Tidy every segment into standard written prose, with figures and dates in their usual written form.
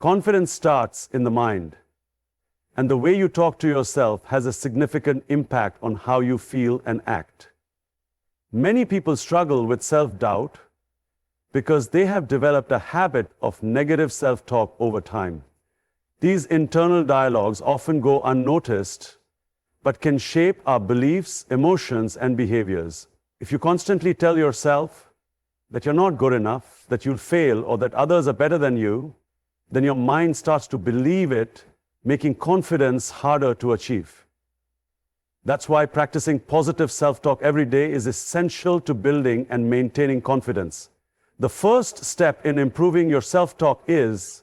Confidence starts in the mind, and the way you talk to yourself has a significant impact on how you feel and act. Many people struggle with self-doubt because they have developed a habit of negative self-talk over time. These internal dialogues often go unnoticed, but can shape our beliefs, emotions, and behaviors. If you constantly tell yourself that you're not good enough, that you'll fail, or that others are better than you, then your mind starts to believe it, making confidence harder to achieve. That's why practicing positive self-talk every day is essential to building and maintaining confidence. The first step in improving your self-talk is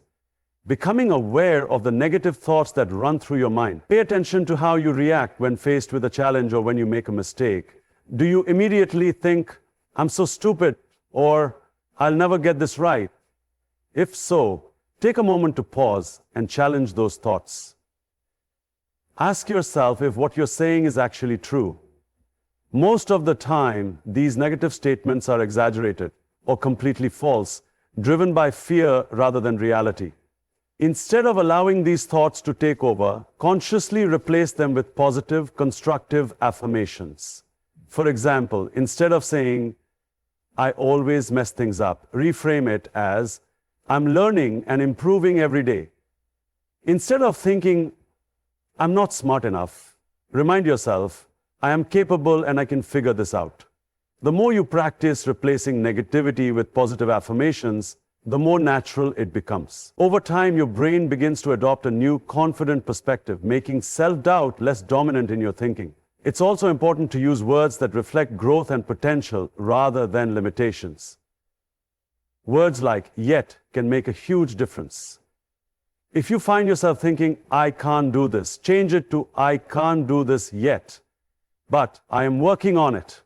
becoming aware of the negative thoughts that run through your mind. Pay attention to how you react when faced with a challenge or when you make a mistake. Do you immediately think, "I'm so stupid," or "I'll never get this right"? If so, take a moment to pause and challenge those thoughts. Ask yourself if what you're saying is actually true. Most of the time, these negative statements are exaggerated or completely false, driven by fear rather than reality. Instead of allowing these thoughts to take over, consciously replace them with positive, constructive affirmations. For example, instead of saying, "I always mess things up," reframe it as, "I'm learning and improving every day." Instead of thinking, "I'm not smart enough," remind yourself, "I am capable and I can figure this out." The more you practice replacing negativity with positive affirmations, the more natural it becomes. Over time, your brain begins to adopt a new, confident perspective, making self-doubt less dominant in your thinking. It's also important to use words that reflect growth and potential rather than limitations. Words like "yet" can make a huge difference. If you find yourself thinking, "I can't do this," change it to "I can't do this yet, but I am working on it."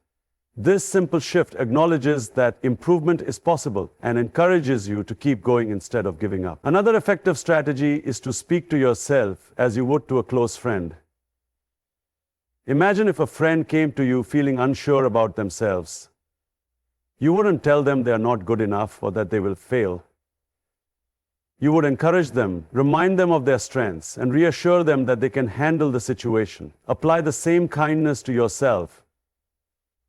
This simple shift acknowledges that improvement is possible and encourages you to keep going instead of giving up. Another effective strategy is to speak to yourself as you would to a close friend. Imagine if a friend came to you feeling unsure about themselves. You wouldn't tell them they are not good enough or that they will fail. You would encourage them, remind them of their strengths, and reassure them that they can handle the situation. Apply the same kindness to yourself.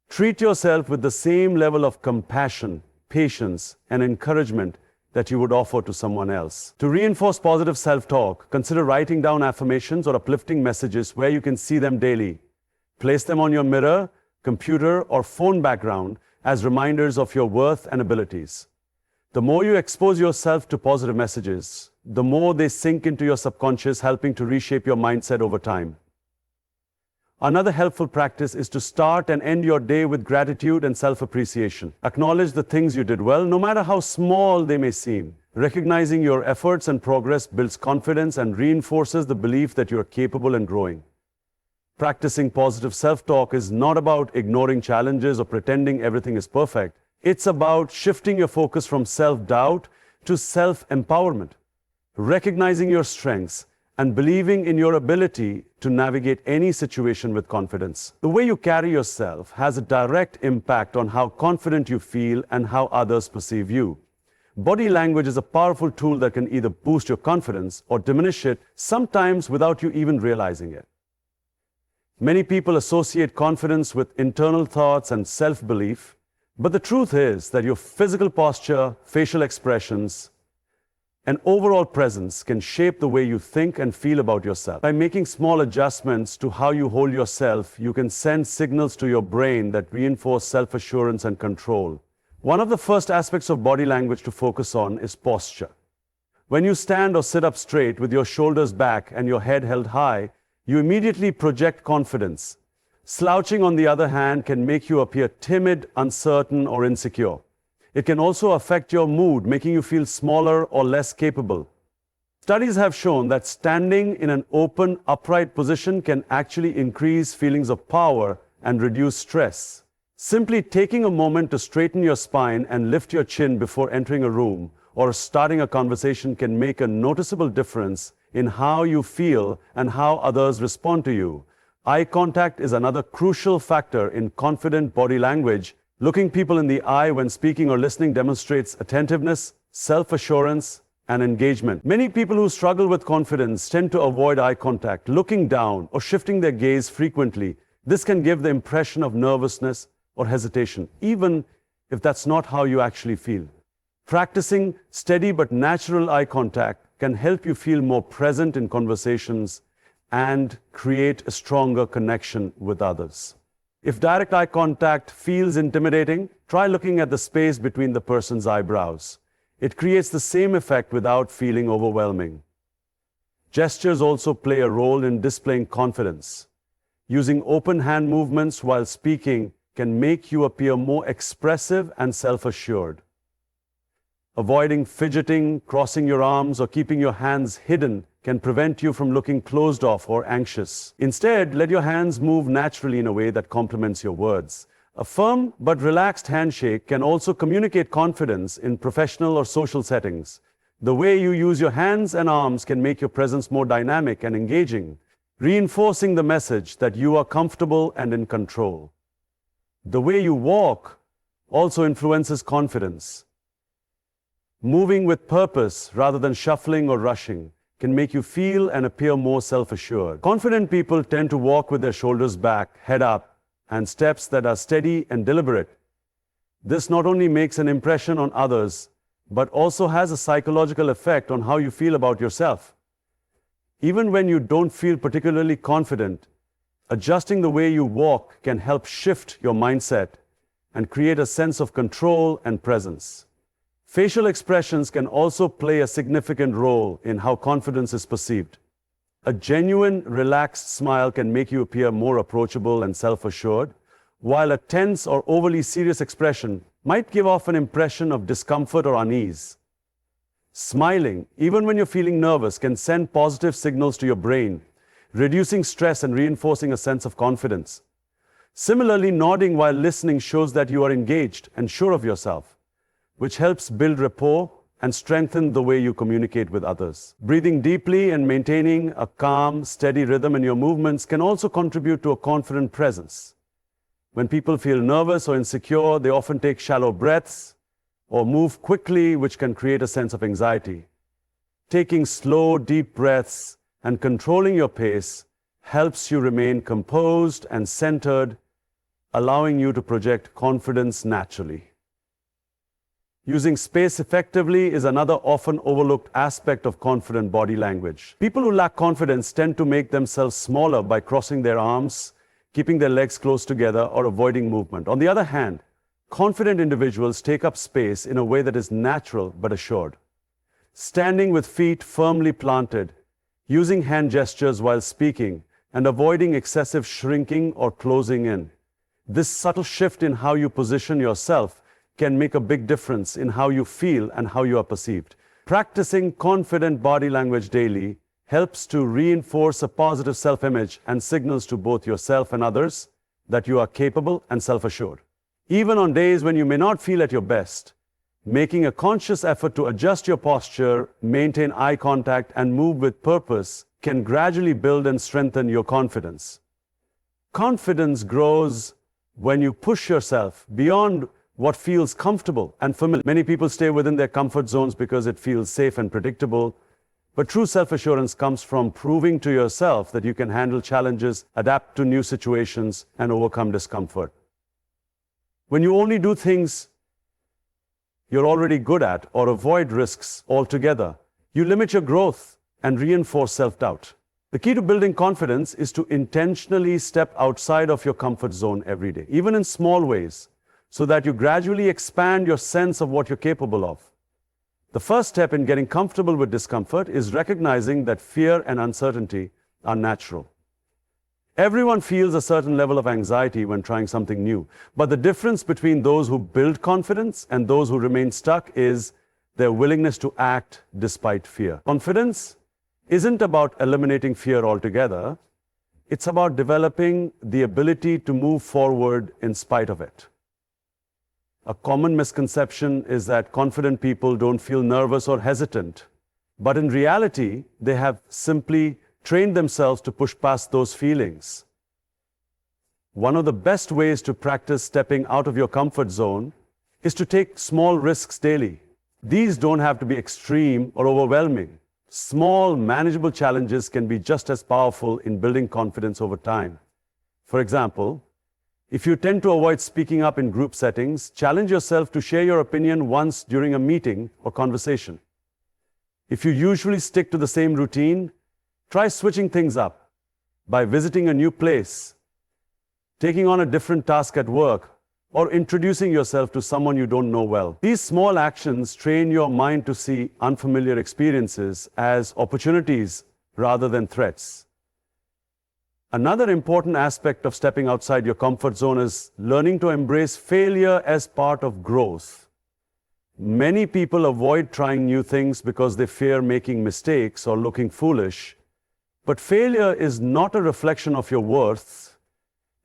Treat yourself with the same level of compassion, patience, and encouragement that you would offer to someone else. To reinforce positive self-talk, consider writing down affirmations or uplifting messages where you can see them daily. Place them on your mirror, computer, or phone background as reminders of your worth and abilities. The more you expose yourself to positive messages, the more they sink into your subconscious, helping to reshape your mindset over time. Another helpful practice is to start and end your day with gratitude and self-appreciation. Acknowledge the things you did well, no matter how small they may seem. Recognizing your efforts and progress builds confidence and reinforces the belief that you are capable and growing. Practicing positive self-talk is not about ignoring challenges or pretending everything is perfect. It's about shifting your focus from self-doubt to self-empowerment, recognizing your strengths, and believing in your ability to navigate any situation with confidence. The way you carry yourself has a direct impact on how confident you feel and how others perceive you. Body language is a powerful tool that can either boost your confidence or diminish it, sometimes without you even realizing it. Many people associate confidence with internal thoughts and self-belief, but the truth is that your physical posture, facial expressions, and overall presence can shape the way you think and feel about yourself. By making small adjustments to how you hold yourself, you can send signals to your brain that reinforce self-assurance and control. One of the first aspects of body language to focus on is posture. When you stand or sit up straight with your shoulders back and your head held high, you immediately project confidence. Slouching, on the other hand, can make you appear timid, uncertain, or insecure. It can also affect your mood, making you feel smaller or less capable. Studies have shown that standing in an open, upright position can actually increase feelings of power and reduce stress. Simply taking a moment to straighten your spine and lift your chin before entering a room or starting a conversation can make a noticeable difference in how you feel and how others respond to you. Eye contact is another crucial factor in confident body language. Looking people in the eye when speaking or listening demonstrates attentiveness, self-assurance, and engagement. Many people who struggle with confidence tend to avoid eye contact, looking down, or shifting their gaze frequently. This can give the impression of nervousness or hesitation, even if that's not how you actually feel. Practicing steady but natural eye contact can help you feel more present in conversations and create a stronger connection with others. If direct eye contact feels intimidating, try looking at the space between the person's eyebrows. It creates the same effect without feeling overwhelming. Gestures also play a role in displaying confidence. Using open hand movements while speaking can make you appear more expressive and self-assured. Avoiding fidgeting, crossing your arms, or keeping your hands hidden can prevent you from looking closed off or anxious. Instead, let your hands move naturally in a way that complements your words. A firm but relaxed handshake can also communicate confidence in professional or social settings. The way you use your hands and arms can make your presence more dynamic and engaging, reinforcing the message that you are comfortable and in control. The way you walk also influences confidence. Moving with purpose rather than shuffling or rushing can make you feel and appear more self-assured. Confident people tend to walk with their shoulders back, head up, and steps that are steady and deliberate. This not only makes an impression on others, but also has a psychological effect on how you feel about yourself. Even when you don't feel particularly confident, adjusting the way you walk can help shift your mindset and create a sense of control and presence. Facial expressions can also play a significant role in how confidence is perceived. A genuine, relaxed smile can make you appear more approachable and self-assured, while a tense or overly serious expression might give off an impression of discomfort or unease. Smiling, even when you're feeling nervous, can send positive signals to your brain, reducing stress and reinforcing a sense of confidence. Similarly, nodding while listening shows that you are engaged and sure of yourself, which helps build rapport and strengthen the way you communicate with others. Breathing deeply and maintaining a calm, steady rhythm in your movements can also contribute to a confident presence. When people feel nervous or insecure, they often take shallow breaths or move quickly, which can create a sense of anxiety. Taking slow, deep breaths and controlling your pace helps you remain composed and centered, allowing you to project confidence naturally. Using space effectively is another often overlooked aspect of confident body language. People who lack confidence tend to make themselves smaller by crossing their arms, keeping their legs close together, or avoiding movement. On the other hand, confident individuals take up space in a way that is natural but assured. Standing with feet firmly planted, using hand gestures while speaking, and avoiding excessive shrinking or closing in. This subtle shift in how you position yourself can make a big difference in how you feel and how you are perceived. Practicing confident body language daily helps to reinforce a positive self-image and signals to both yourself and others that you are capable and self-assured. Even on days when you may not feel at your best, making a conscious effort to adjust your posture, maintain eye contact, and move with purpose can gradually build and strengthen your confidence. Confidence grows when you push yourself beyond what feels comfortable and familiar. Many people stay within their comfort zones because it feels safe and predictable, but true self-assurance comes from proving to yourself that you can handle challenges, adapt to new situations, and overcome discomfort. When you only do things you're already good at or avoid risks altogether, you limit your growth and reinforce self-doubt. The key to building confidence is to intentionally step outside of your comfort zone every day, even in small ways, so that you gradually expand your sense of what you're capable of. The first step in getting comfortable with discomfort is recognizing that fear and uncertainty are natural. Everyone feels a certain level of anxiety when trying something new, but the difference between those who build confidence and those who remain stuck is their willingness to act despite fear. Confidence isn't about eliminating fear altogether. It's about developing the ability to move forward in spite of it. A common misconception is that confident people don't feel nervous or hesitant, but in reality, they have simply trained themselves to push past those feelings. One of the best ways to practice stepping out of your comfort zone is to take small risks daily. These don't have to be extreme or overwhelming. Small, manageable challenges can be just as powerful in building confidence over time. For example, if you tend to avoid speaking up in group settings, challenge yourself to share your opinion once during a meeting or conversation. If you usually stick to the same routine, try switching things up by visiting a new place, taking on a different task at work, or introducing yourself to someone you don't know well. These small actions train your mind to see unfamiliar experiences as opportunities rather than threats. Another important aspect of stepping outside your comfort zone is learning to embrace failure as part of growth. Many people avoid trying new things because they fear making mistakes or looking foolish. But failure is not a reflection of your worth.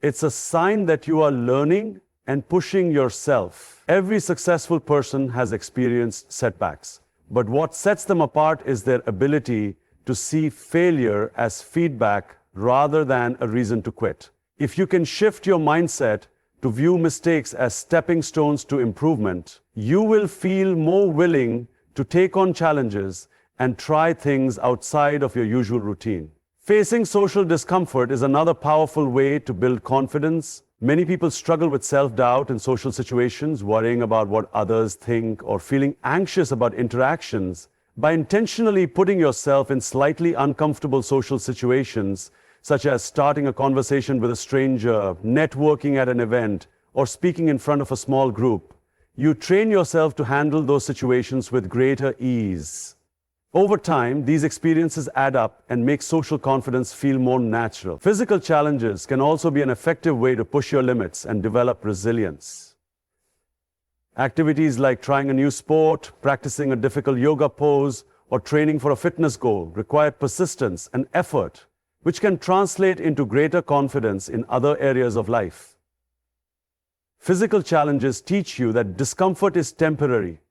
It's a sign that you are learning and pushing yourself. Every successful person has experienced setbacks, but what sets them apart is their ability to see failure as feedback rather than a reason to quit. If you can shift your mindset to view mistakes as stepping stones to improvement, you will feel more willing to take on challenges and try things outside of your usual routine. Facing social discomfort is another powerful way to build confidence. Many people struggle with self-doubt in social situations, worrying about what others think or feeling anxious about interactions. By intentionally putting yourself in slightly uncomfortable social situations, such as starting a conversation with a stranger, networking at an event, or speaking in front of a small group, you train yourself to handle those situations with greater ease. Over time, these experiences add up and make social confidence feel more natural. Physical challenges can also be an effective way to push your limits and develop resilience. Activities like trying a new sport, practicing a difficult yoga pose, or training for a fitness goal require persistence and effort, which can translate into greater confidence in other areas of life. Physical challenges teach you that discomfort is temporary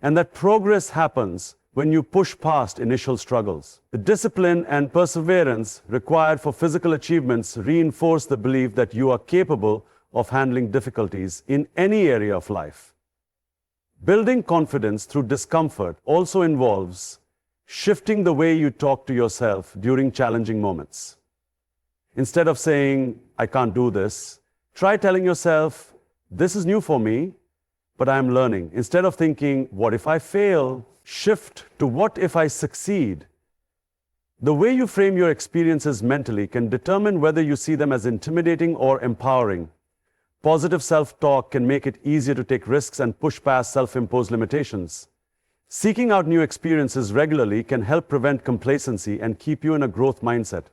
and that progress happens when you push past initial struggles. The discipline and perseverance required for physical achievements reinforce the belief that you are capable of handling difficulties in any area of life. Building confidence through discomfort also involves shifting the way you talk to yourself during challenging moments. Instead of saying, "I can't do this," try telling yourself, "This is new for me, but I am learning." Instead of thinking, "What if I fail?" shift to "What if I succeed?" The way you frame your experiences mentally can determine whether you see them as intimidating or empowering. Positive self-talk can make it easier to take risks and push past self-imposed limitations. Seeking out new experiences regularly can help prevent complacency and keep you in a growth mindset.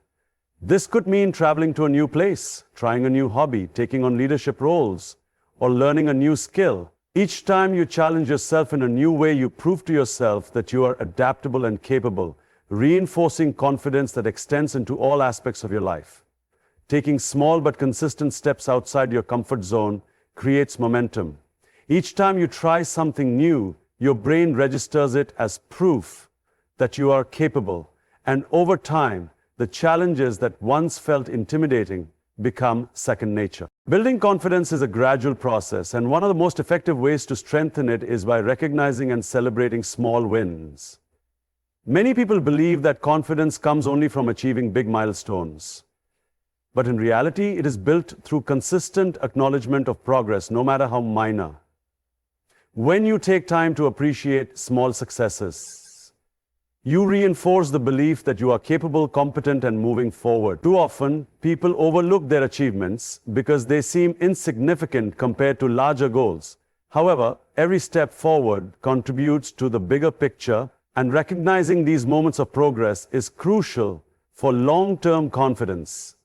This could mean traveling to a new place, trying a new hobby, taking on leadership roles, or learning a new skill. Each time you challenge yourself in a new way, you prove to yourself that you are adaptable and capable, reinforcing confidence that extends into all aspects of your life. Taking small but consistent steps outside your comfort zone creates momentum. Each time you try something new, your brain registers it as proof that you are capable, and over time, the challenges that once felt intimidating become second nature. Building confidence is a gradual process, and one of the most effective ways to strengthen it is by recognizing and celebrating small wins. Many people believe that confidence comes only from achieving big milestones. But in reality, it is built through consistent acknowledgement of progress, no matter how minor. When you take time to appreciate small successes, you reinforce the belief that you are capable, competent, and moving forward. Too often, people overlook their achievements because they seem insignificant compared to larger goals. However, every step forward contributes to the bigger picture, and recognizing these moments of progress is crucial for long-term confidence.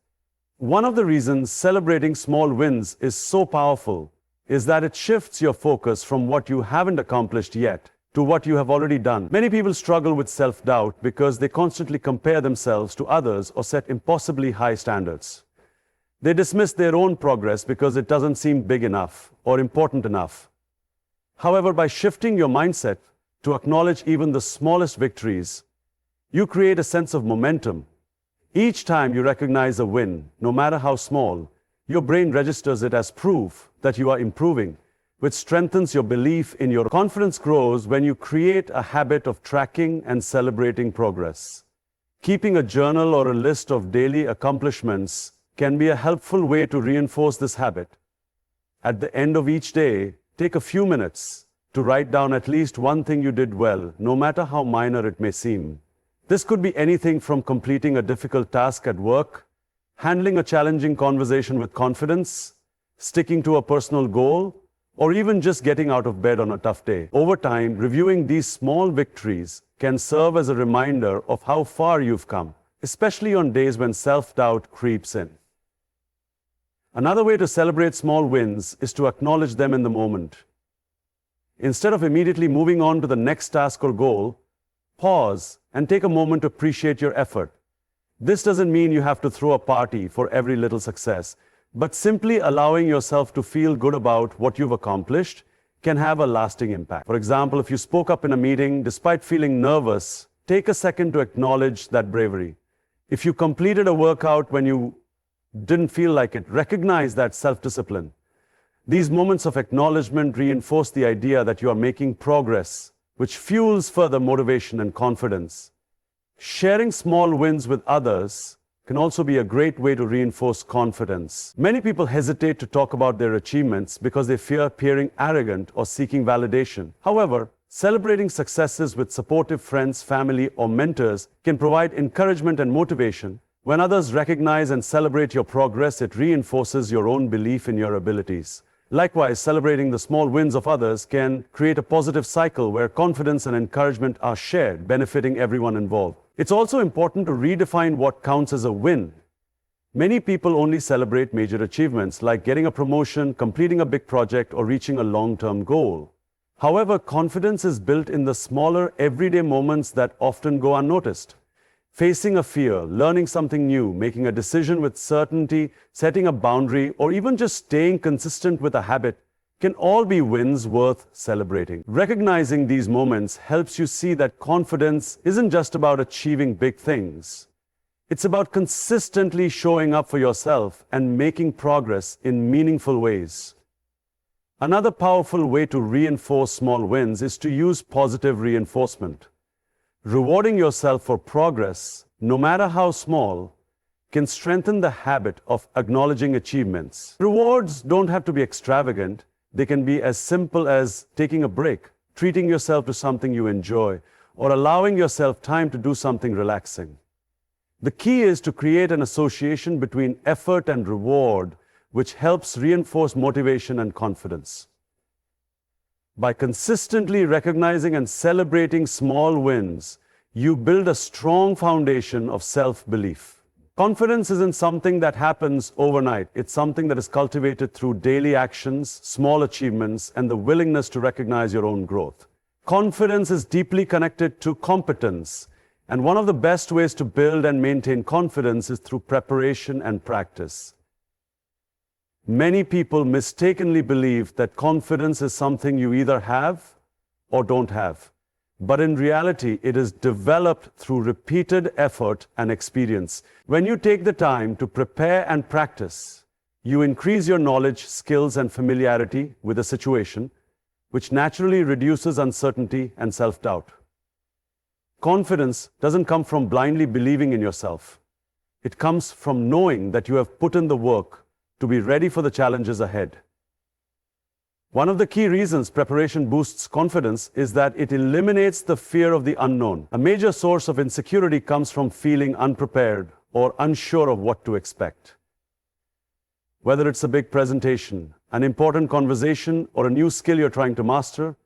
One of the reasons celebrating small wins is so powerful is that it shifts your focus from what you haven't accomplished yet to what you have already done. Many people struggle with self-doubt because they constantly compare themselves to others or set impossibly high standards. They dismiss their own progress because it doesn't seem big enough or important enough. However, by shifting your mindset to acknowledge even the smallest victories, you create a sense of momentum. Each time you recognize a win, no matter how small, your brain registers it as proof that you are improving, which strengthens your belief in your confidence grows when you create a habit of tracking and celebrating progress. Keeping a journal or a list of daily accomplishments can be a helpful way to reinforce this habit. At the end of each day, take a few minutes to write down at least one thing you did well, no matter how minor it may seem. This could be anything from completing a difficult task at work, handling a challenging conversation with confidence, sticking to a personal goal, or even just getting out of bed on a tough day. Over time, reviewing these small victories can serve as a reminder of how far you've come, especially on days when self-doubt creeps in. Another way to celebrate small wins is to acknowledge them in the moment. Instead of immediately moving on to the next task or goal, pause and take a moment to appreciate your effort. This doesn't mean you have to throw a party for every little success, but simply allowing yourself to feel good about what you've accomplished can have a lasting impact. For example, if you spoke up in a meeting despite feeling nervous, take a second to acknowledge that bravery. If you completed a workout when you didn't feel like it, recognize that self-discipline. These moments of acknowledgement reinforce the idea that you are making progress, which fuels further motivation and confidence. Sharing small wins with others can also be a great way to reinforce confidence. Many people hesitate to talk about their achievements because they fear appearing arrogant or seeking validation. However, celebrating successes with supportive friends, family, or mentors can provide encouragement and motivation. When others recognize and celebrate your progress, it reinforces your own belief in your abilities. Likewise, celebrating the small wins of others can create a positive cycle where confidence and encouragement are shared, benefiting everyone involved. It's also important to redefine what counts as a win. Many people only celebrate major achievements like getting a promotion, completing a big project, or reaching a long-term goal. However, confidence is built in the smaller, everyday moments that often go unnoticed. Facing a fear, learning something new, making a decision with certainty, setting a boundary, or even just staying consistent with a habit can all be wins worth celebrating. Recognizing these moments helps you see that confidence isn't just about achieving big things. It's about consistently showing up for yourself and making progress in meaningful ways. Another powerful way to reinforce small wins is to use positive reinforcement. Rewarding yourself for progress, no matter how small, can strengthen the habit of acknowledging achievements. Rewards don't have to be extravagant. They can be as simple as taking a break, treating yourself to something you enjoy, or allowing yourself time to do something relaxing. The key is to create an association between effort and reward, which helps reinforce motivation and confidence. By consistently recognizing and celebrating small wins, you build a strong foundation of self-belief. Confidence isn't something that happens overnight. It's something that is cultivated through daily actions, small achievements, and the willingness to recognize your own growth. Confidence is deeply connected to competence, and one of the best ways to build and maintain confidence is through preparation and practice. Many people mistakenly believe that confidence is something you either have or don't have. But in reality, it is developed through repeated effort and experience. When you take the time to prepare and practice, you increase your knowledge, skills, and familiarity with a situation, which naturally reduces uncertainty and self-doubt. Confidence doesn't come from blindly believing in yourself. It comes from knowing that you have put in the work to be ready for the challenges ahead. One of the key reasons preparation boosts confidence is that it eliminates the fear of the unknown. A major source of insecurity comes from feeling unprepared or unsure of what to expect. Whether it's a big presentation, an important conversation, or a new skill you're trying to master,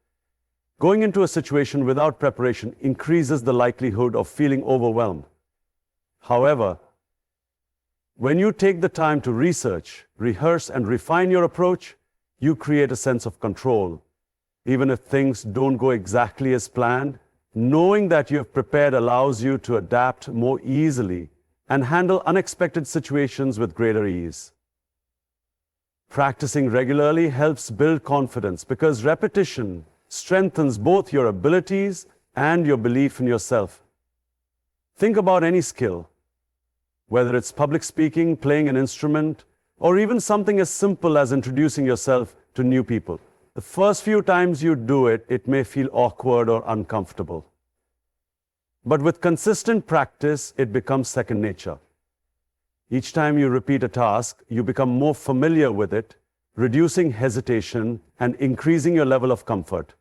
going into a situation without preparation increases the likelihood of feeling overwhelmed. However, when you take the time to research, rehearse, and refine your approach, you create a sense of control. Even if things don't go exactly as planned, knowing that you have prepared allows you to adapt more easily and handle unexpected situations with greater ease. Practicing regularly helps build confidence because repetition strengthens both your abilities and your belief in yourself. Think about any skill, whether it's public speaking, playing an instrument, or even something as simple as introducing yourself to new people. The first few times you do it, it may feel awkward or uncomfortable. But with consistent practice, it becomes second nature. Each time you repeat a task, you become more familiar with it, reducing hesitation and increasing your level of comfort.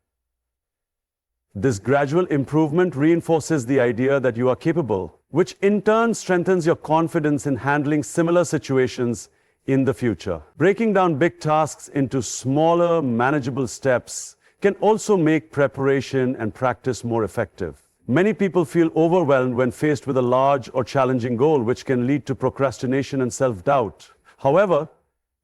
This gradual improvement reinforces the idea that you are capable, which in turn strengthens your confidence in handling similar situations in the future. Breaking down big tasks into smaller, manageable steps can also make preparation and practice more effective. Many people feel overwhelmed when faced with a large or challenging goal, which can lead to procrastination and self-doubt. However,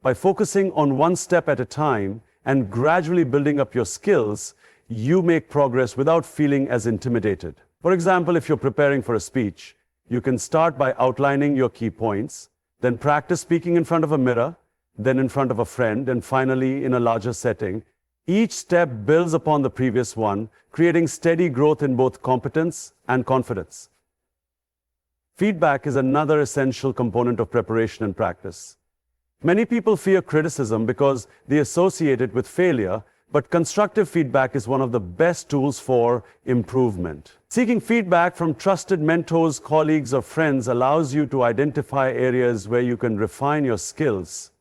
by focusing on one step at a time and gradually building up your skills, you make progress without feeling as intimidated. For example, if you're preparing for a speech, you can start by outlining your key points, then practice speaking in front of a mirror, then in front of a friend, and finally in a larger setting. Each step builds upon the previous one, creating steady growth in both competence and confidence. Feedback is another essential component of preparation and practice. Many people fear criticism because they associate it with failure, but constructive feedback is one of the best tools for improvement. Seeking feedback from trusted mentors, colleagues, or friends allows you to identify areas where you can refine your skills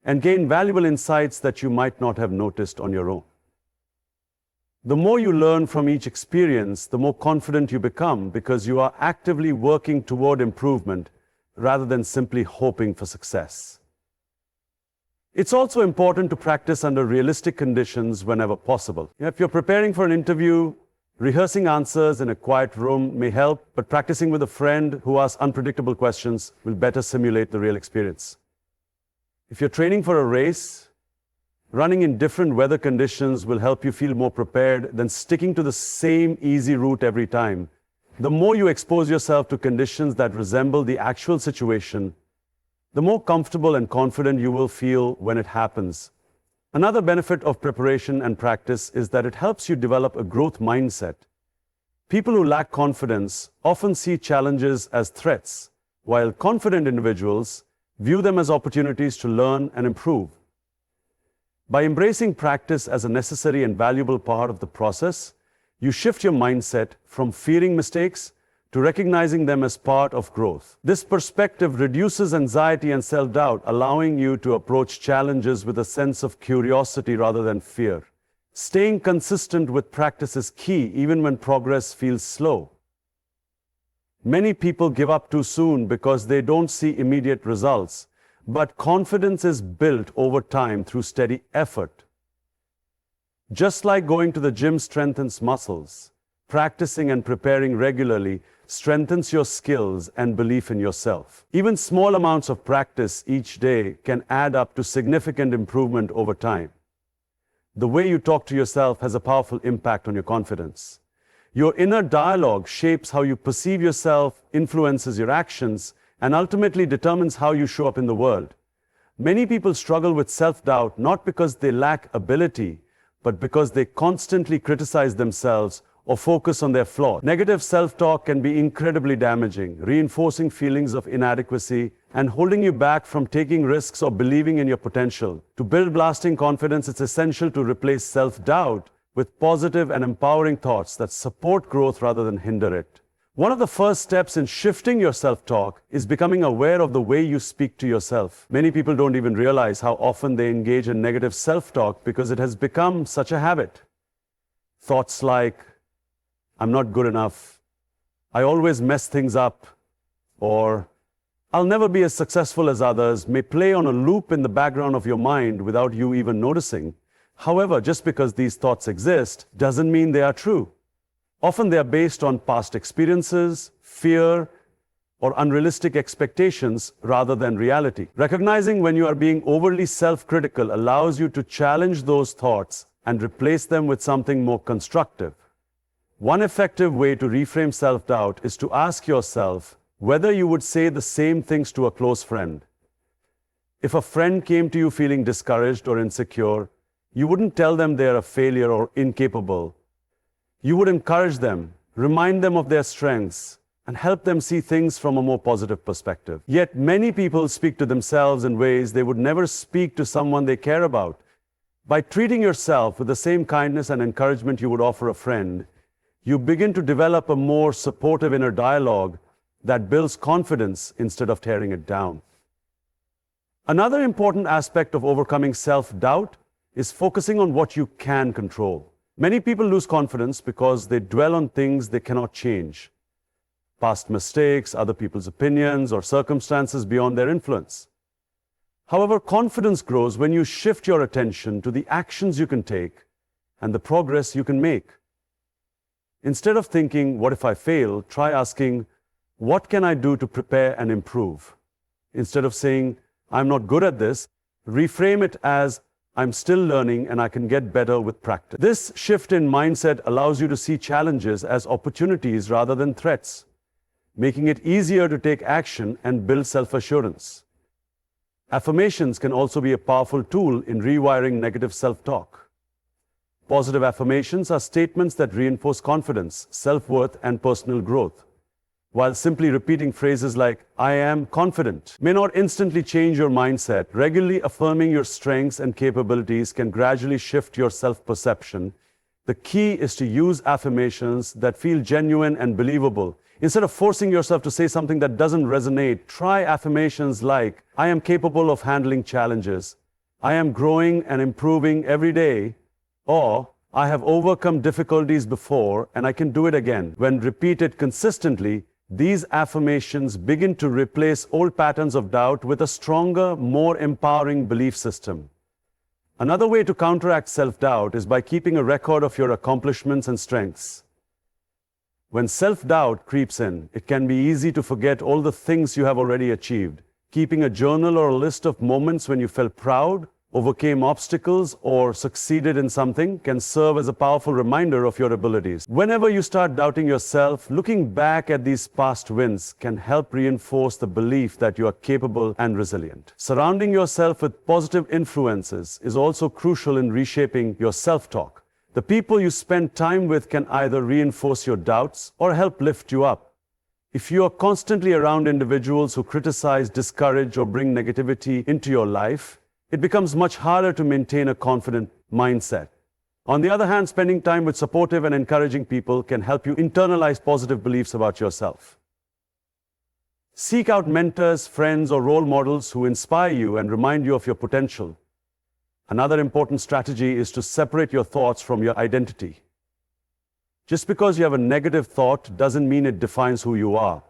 and gain valuable insights that you might not have noticed on your own. The more you learn from each experience, the more confident you become because you are actively working toward improvement rather than simply hoping for success. It's also important to practice under realistic conditions whenever possible. If you're preparing for an interview, rehearsing answers in a quiet room may help, but practicing with a friend who asks unpredictable questions will better simulate the real experience. If you're training for a race, running in different weather conditions will help you feel more prepared than sticking to the same easy route every time. The more you expose yourself to conditions that resemble the actual situation, the more comfortable and confident you will feel when it happens. Another benefit of preparation and practice is that it helps you develop a growth mindset. People who lack confidence often see challenges as threats, while confident individuals view them as opportunities to learn and improve. By embracing practice as a necessary and valuable part of the process, you shift your mindset from fearing mistakes to recognizing them as part of growth. This perspective reduces anxiety and self-doubt, allowing you to approach challenges with a sense of curiosity rather than fear. Staying consistent with practice is key, even when progress feels slow. Many people give up too soon because they don't see immediate results, but confidence is built over time through steady effort. Just like going to the gym strengthens muscles, practicing and preparing regularly strengthens your skills and belief in yourself. Even small amounts of practice each day can add up to significant improvement over time. The way you talk to yourself has a powerful impact on your confidence. Your inner dialogue shapes how you perceive yourself, influences your actions, and ultimately determines how you show up in the world. Many people struggle with self-doubt not because they lack ability, but because they constantly criticize themselves or focus on their flaws. Negative self-talk can be incredibly damaging, reinforcing feelings of inadequacy and holding you back from taking risks or believing in your potential. To build lasting confidence, it's essential to replace self-doubt with positive and empowering thoughts that support growth rather than hinder it. One of the first steps in shifting your self-talk is becoming aware of the way you speak to yourself. Many people don't even realize how often they engage in negative self-talk because it has become such a habit. Thoughts like, "I'm not good enough," "I always mess things up," or "I'll never be as successful as others" may play on a loop in the background of your mind without you even noticing. However, just because these thoughts exist doesn't mean they are true. Often they are based on past experiences, fear, or unrealistic expectations rather than reality. Recognizing when you are being overly self-critical allows you to challenge those thoughts and replace them with something more constructive. One effective way to reframe self-doubt is to ask yourself whether you would say the same things to a close friend. If a friend came to you feeling discouraged or insecure, you wouldn't tell them they are a failure or incapable. You would encourage them, remind them of their strengths, and help them see things from a more positive perspective. Yet many people speak to themselves in ways they would never speak to someone they care about. By treating yourself with the same kindness and encouragement you would offer a friend, you begin to develop a more supportive inner dialogue that builds confidence instead of tearing it down. Another important aspect of overcoming self-doubt is focusing on what you can control. Many people lose confidence because they dwell on things they cannot change. Past mistakes, other people's opinions, or circumstances beyond their influence. However, confidence grows when you shift your attention to the actions you can take and the progress you can make. Instead of thinking, "What if I fail?" try asking, "What can I do to prepare and improve?" Instead of saying, "I'm not good at this," reframe it as, "I'm still learning and I can get better with practice." This shift in mindset allows you to see challenges as opportunities rather than threats, making it easier to take action and build self-assurance. Affirmations can also be a powerful tool in rewiring negative self-talk. Positive affirmations are statements that reinforce confidence, self-worth, and personal growth. While simply repeating phrases like, "I am confident," may not instantly change your mindset, regularly affirming your strengths and capabilities can gradually shift your self-perception. The key is to use affirmations that feel genuine and believable. Instead of forcing yourself to say something that doesn't resonate, try affirmations like, "I am capable of handling challenges," "I am growing and improving every day," or "I have overcome difficulties before and I can do it again." When repeated consistently, these affirmations begin to replace old patterns of doubt with a stronger, more empowering belief system. Another way to counteract self-doubt is by keeping a record of your accomplishments and strengths. When self-doubt creeps in, it can be easy to forget all the things you have already achieved. Keeping a journal or a list of moments when you felt proud, overcame obstacles, or succeeded in something can serve as a powerful reminder of your abilities. Whenever you start doubting yourself, looking back at these past wins can help reinforce the belief that you are capable and resilient. Surrounding yourself with positive influences is also crucial in reshaping your self-talk. The people you spend time with can either reinforce your doubts or help lift you up. If you are constantly around individuals who criticize, discourage, or bring negativity into your life, it becomes much harder to maintain a confident mindset. On the other hand, spending time with supportive and encouraging people can help you internalize positive beliefs about yourself. Seek out mentors, friends, or role models who inspire you and remind you of your potential. Another important strategy is to separate your thoughts from your identity. Just because you have a negative thought doesn't mean it defines who you are.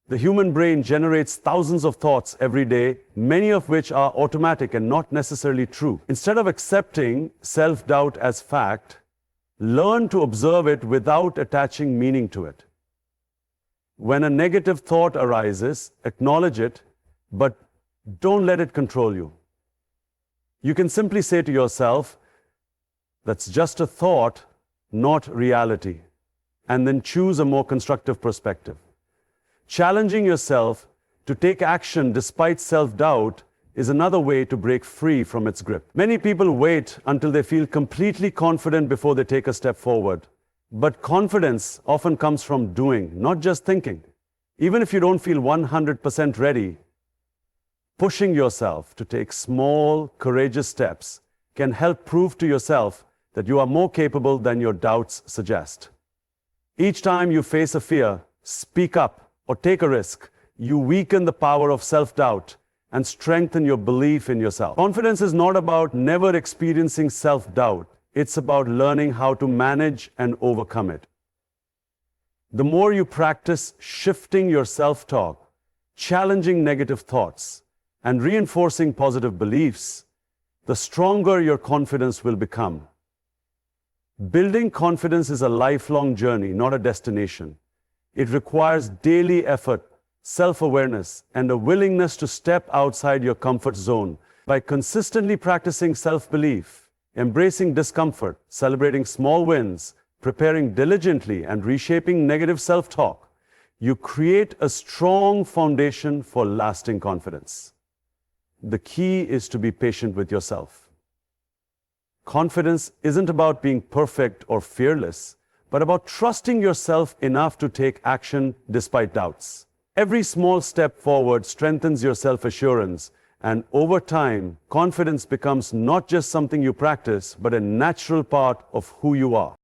The human brain generates thousands of thoughts every day, many of which are automatic and not necessarily true. Instead of accepting self-doubt as fact, learn to observe it without attaching meaning to it. When a negative thought arises, acknowledge it, but don't let it control you. You can simply say to yourself, "That's just a thought, not reality," and then choose a more constructive perspective. Challenging yourself to take action despite self-doubt is another way to break free from its grip. Many people wait until they feel completely confident before they take a step forward. But confidence often comes from doing, not just thinking. Even if you don't feel 100% ready, pushing yourself to take small, courageous steps can help prove to yourself that you are more capable than your doubts suggest. Each time you face a fear, speak up, or take a risk, you weaken the power of self-doubt and strengthen your belief in yourself. Confidence is not about never experiencing self-doubt. It's about learning how to manage and overcome it. The more you practice shifting your self-talk, challenging negative thoughts, and reinforcing positive beliefs, the stronger your confidence will become. Building confidence is a lifelong journey, not a destination. It requires daily effort, self-awareness, and a willingness to step outside your comfort zone. By consistently practicing self-belief, embracing discomfort, celebrating small wins, preparing diligently, and reshaping negative self-talk, you create a strong foundation for lasting confidence. The key is to be patient with yourself. Confidence isn't about being perfect or fearless, but about trusting yourself enough to take action despite doubts. Every small step forward strengthens your self-assurance And over time, confidence becomes not just something you practice, but a natural part of who you are.